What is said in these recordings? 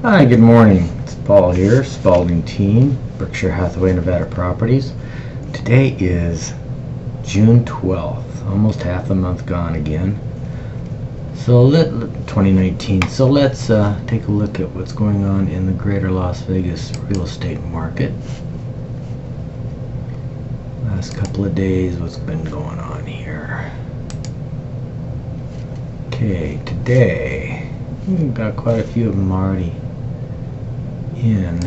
Hi, good morning. It's Paul here, Spaulding Team, Berkshire Hathaway Nevada Properties. Today is June 12th, almost half the month gone again. 2019. So let's take a look at what's going on in the greater Las Vegas real estate market. Last couple of days, what's been going on here? Okay, today we've got quite a few of them already in.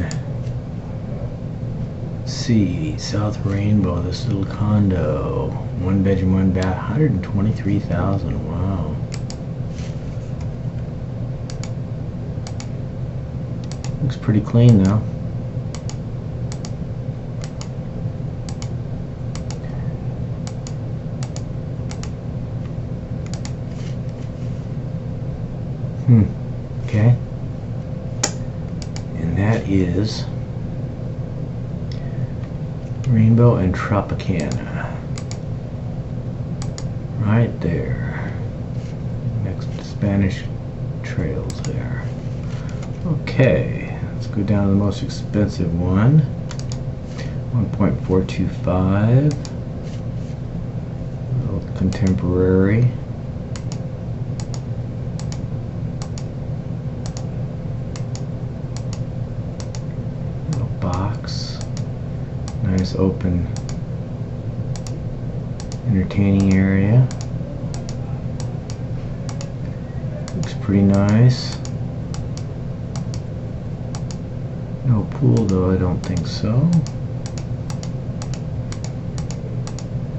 See, South Rainbow, this little condo, 1 bedroom, 1 bath, 123,000. Wow. Looks pretty clean though. Okay. And that is Rainbow and Tropicana. Right there. Next to Spanish Trails there. Okay, let's go down to the most expensive one. 1.425. Little contemporary. Box, nice open entertaining area, looks pretty nice. No pool though, I don't think so.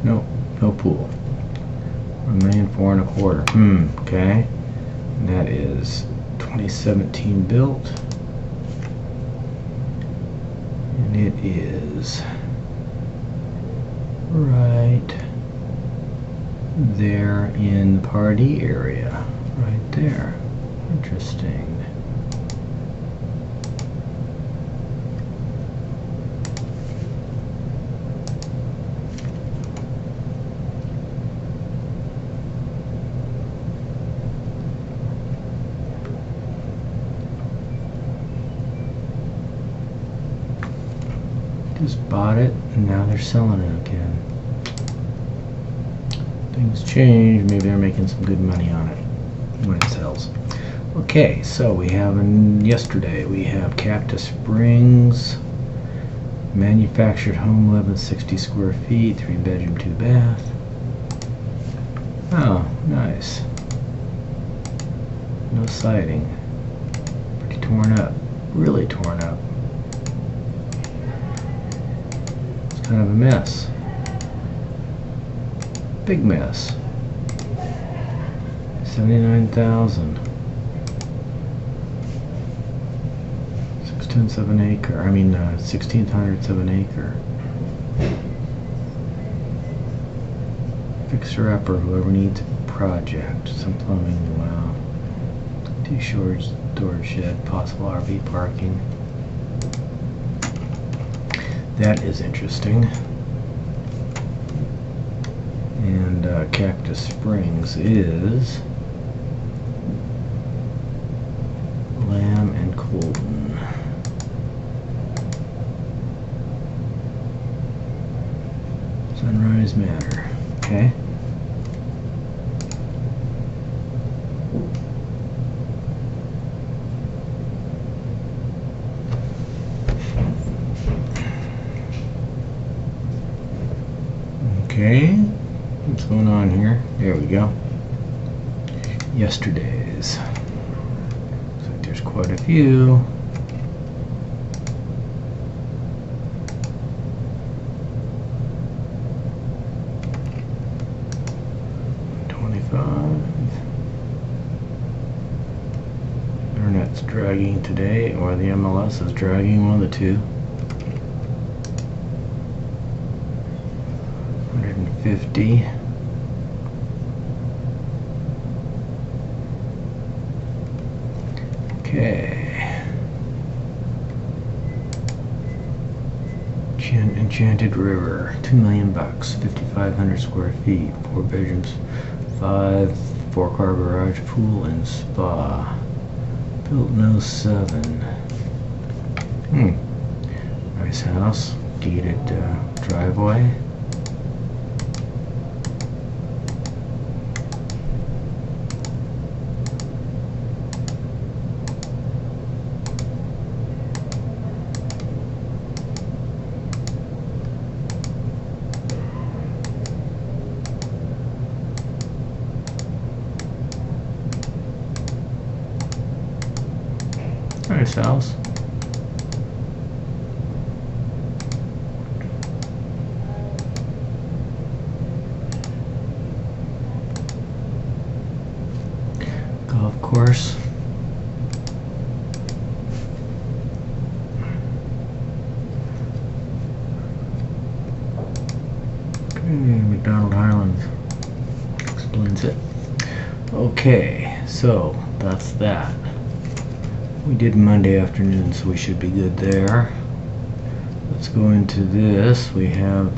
Nope, no pool. 1,425,000. Okay, and that is 2017 built. And it is right there in the party area. Right there. Interesting. Just bought it and now they're selling it again. Things change, maybe they're making some good money on it when it sells. Okay, so we have yesterday we have Cactus Springs, manufactured home, 1160 square feet, 3 bedroom, 2 bath. Oh, nice. No siding. Pretty torn up, really torn up. Kind of a mess. Big mess. 79,000. 607 acre. I mean, 1,607 acre. Fixer upper. Whoever needs a project. Some plumbing. Wow. 2 storage shed. Possible RV parking. That is interesting. And Cactus Springs is Lamb and Colton. Sunrise Manor. Okay. Okay, what's going on here? There we go. Yesterday's. Looks like there's quite a few. Internet's dragging today, or the MLS is dragging, one of the two. 150. Okay. Enchanted River, $2 million, 5,500 square feet, 4 bedrooms, 4-car garage, pool and spa. Built in '07. Nice house. Gated driveway. Nice house. Golf course. Okay, McDonald Highlands explains it. Okay, so that's that. We did Monday afternoon, so we should be good there. Let's go into this. We have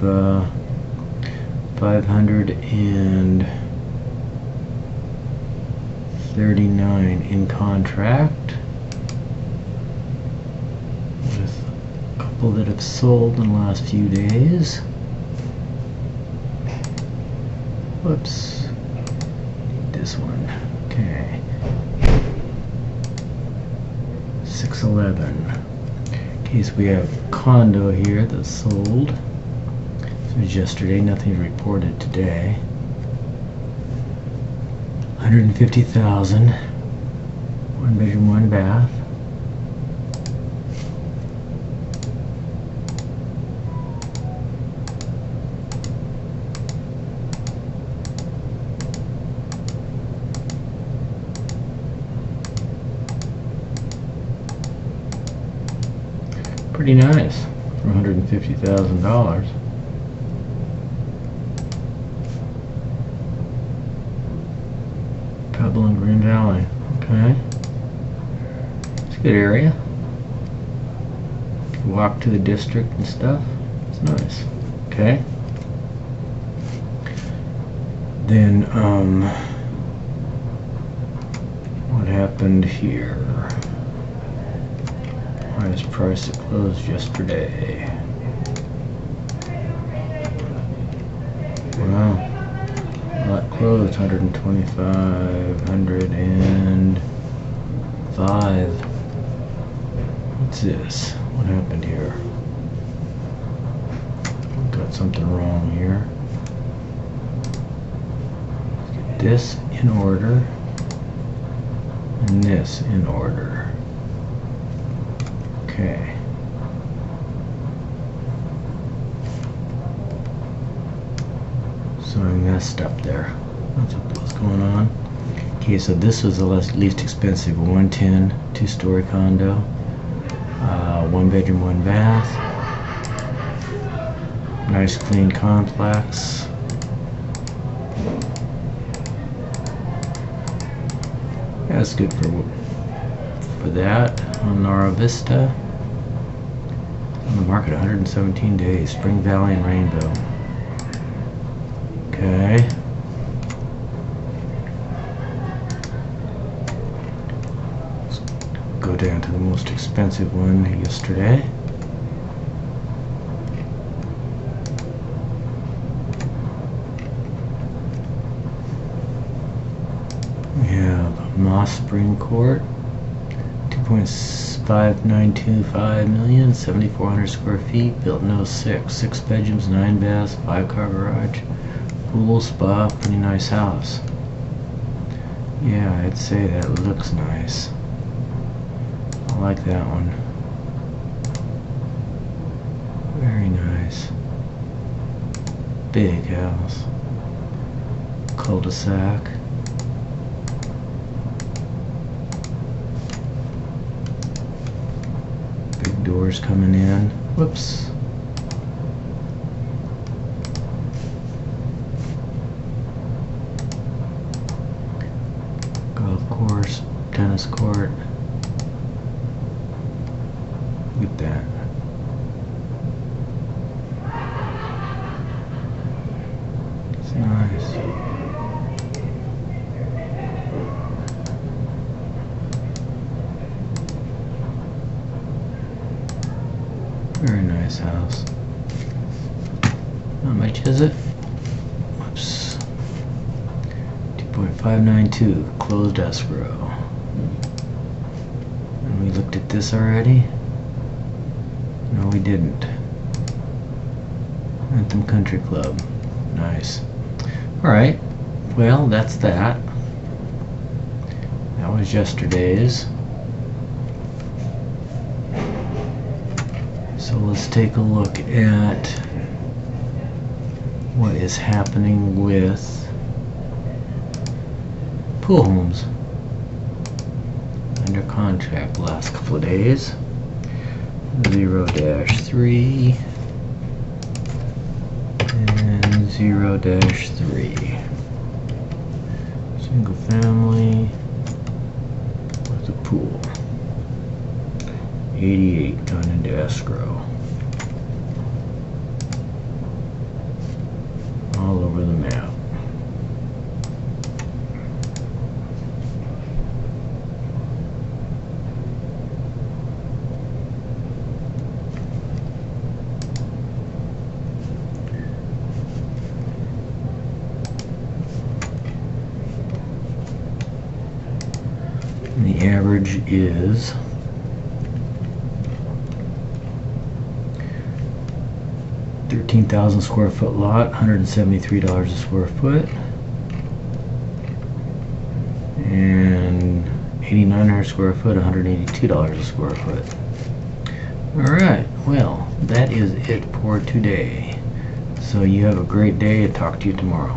539 in contract, with a couple that have sold in the last few days. Whoops, need this one. Okay. 611. Okay, so we have a condo here that's sold. This was yesterday, nothing reported today. 150,000. 1 bedroom, 1 bath. Pretty nice for $150,000. Pebble and Green Valley. Okay. It's a good area. You walk to the district and stuff. It's nice. Okay. Then, what happened here? Highest price that closed yesterday. Wow. Lot closed 125, What's this? What happened here? Got something wrong here. Let's get this in order and this in order. Okay. So I messed up there. That's what was going on. Okay, so this was the least expensive 110 2-story condo. 1 bedroom, 1 bath. Nice clean complex. That's good for that. On Nara Vista. On the market 117 days. Spring Valley and Rainbow. Okay. Let's go down to the most expensive one yesterday. We have Moss Spring Court. 2.5925 million, 7,400 square feet, built in '06, 6 bedrooms, 9 baths, 5-car garage, pool, spa, pretty nice house. Yeah, I'd say that looks nice. I like that one. Very nice. Big house. Cul-de-sac. Doors coming in. Whoops. Golf course, tennis court. Look at that. It's nice. Very nice house. How much is it? Whoops. 2.592 closed escrow. And we looked at this already? No, we didn't. Anthem Country Club. Nice. Alright, well, that's that. That was yesterday's. So let's take a look at what is happening with pool homes under contract the last couple of days. 0-3 and 0-3. Single family with a pool. 88 gone into escrow. All over the map. And the average is 13,000 square foot lot, $173 a square foot, and 8,900 square foot, $182 a square foot. Alright, well, that is it for today. So you have a great day. I'll talk to you tomorrow.